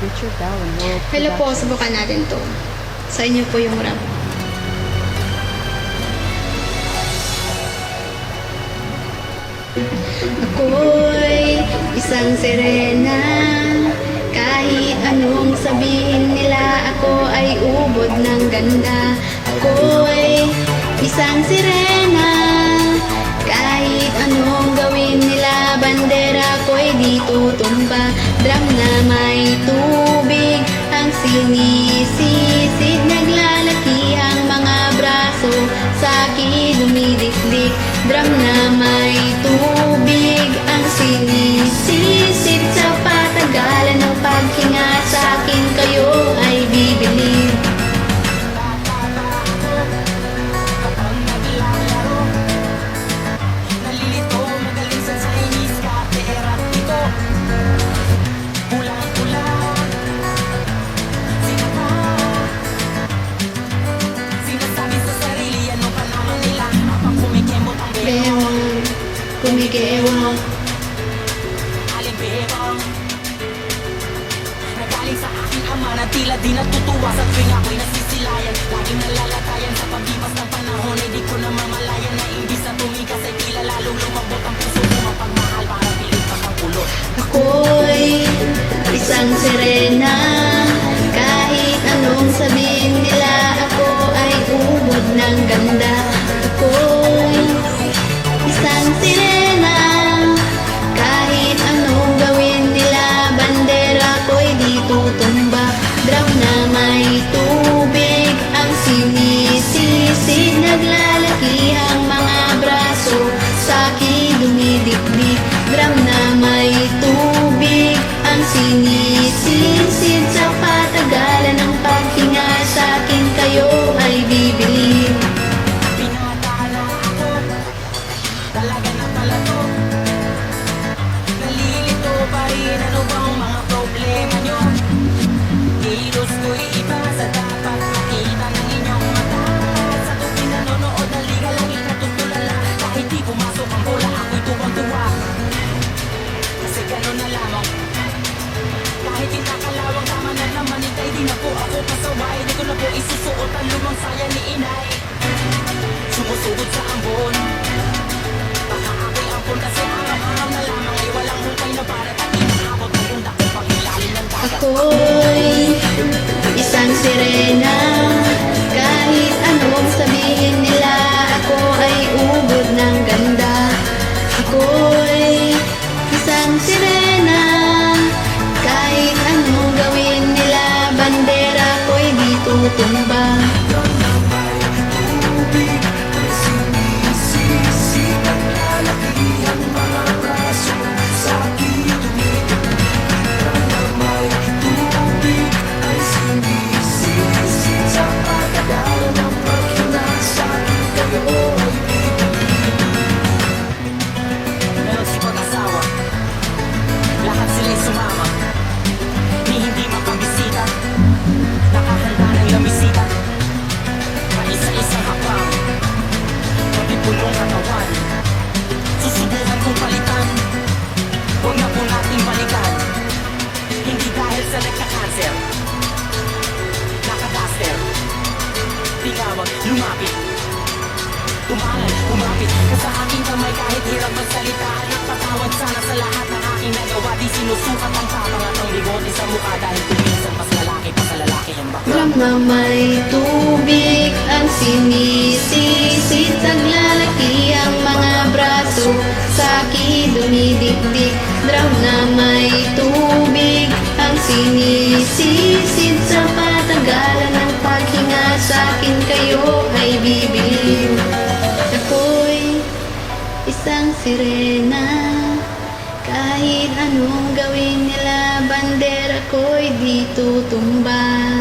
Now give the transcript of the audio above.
Richard Bell and World Hello po, Productions. subukan natin to. Sa inyo po yung rap. Ako'y isang sirena. Kahit anong sabihin nila, ako ay ubod ng ganda. Ako'y isang sirena. Kahit anong gawin nila, bandera ko'y di tutumba. Drum na may tubig ang sinisisid, naglalaki ang mga braso sa akin dumidikdik. Drum na may tubig ang sinisisid, sa patagalan ng paghinga sa akin kayo ay bibilib. Bewang, kumigewang. Alimbewang, nagaling sa aking ama na tila di natutuwa sa tuwing ako'y nasisilayan. Laging nalalatayan sa paglipas ng panahon, ay di ko na mamalayan na imbis na tumigas ay tila lalong lumabot ang puso mo. Mapagmahal parang pilit pa ang kulot. Ako'y isang sirena. Kahit anong sabihin nila, ako ay ubod ng ganda. Ako'y isang sirena. Kahit anong gawin nila, bandera ko'y di tutumba. Drum na may tubig ang sinisisid, naglalaki ang mga braso sa akin dumidikdik. Drum na may tubig ang sinisisid, sa patagalan ng paghinga sa akin kayo ay bibilib. Pinatala ako, talaga na pala to. Nalilito pa rin, ano bang mga problema nyo? Kilos ko'y iba sa dapat makita ng inyong mata. Sa tuwing nanonood ng liga, laging natutulala. Kahit di pumasok ang bola, ako'y tuwang-tuwa. Kasi gano'n na lamang. Kahit kinakalawang tama na naman, itay di na po ako pasaway. Di ko na po isusuot ang lumang saya ni inay. Sumusugod sa ambon, baka ako'y ampon kasi araw-araw na lamang ay walang hukay na para at inaabot ang punta ko pag ilalim ng dagat. Ako'y isang sirena. Kahit anong sabihin nila, ako ay ubod ng ganda. Ako'y isang sirena. Kahit anong gawin nila, bandera ko'y di tutumba. Meron si pag-asawa, lahat sila'y sumama. Ni hindi makabisita, nakahanda ng lamisita. Paisa-isang hakbang, mabipulong katawan. Susubukan kong palitan, huwag na po nating balikan. Hindi dahil sa nagka-cancer, naka-duster. Tingawag, lumapit, tumangal, kumapit ka sa aking kamay kahit hirap magsalita. At patawad sana sa lahat ng aking nagawa. Di sinusukat ang tapang at ang bigote sa mukha, dahil kuminsan mas lalaki pa sa lalaki ang bakla. Drum na may tubig ang sinisisid, naglalaki ang mga braso sa akin dumidikdik. Drum na may tubig ang sinisisid, sa patagalan ng paghinga sa akin kayo ay bibilib. Ako'y isang sirena. Kahit anong gawin nila, bandera ko'y di tutumba.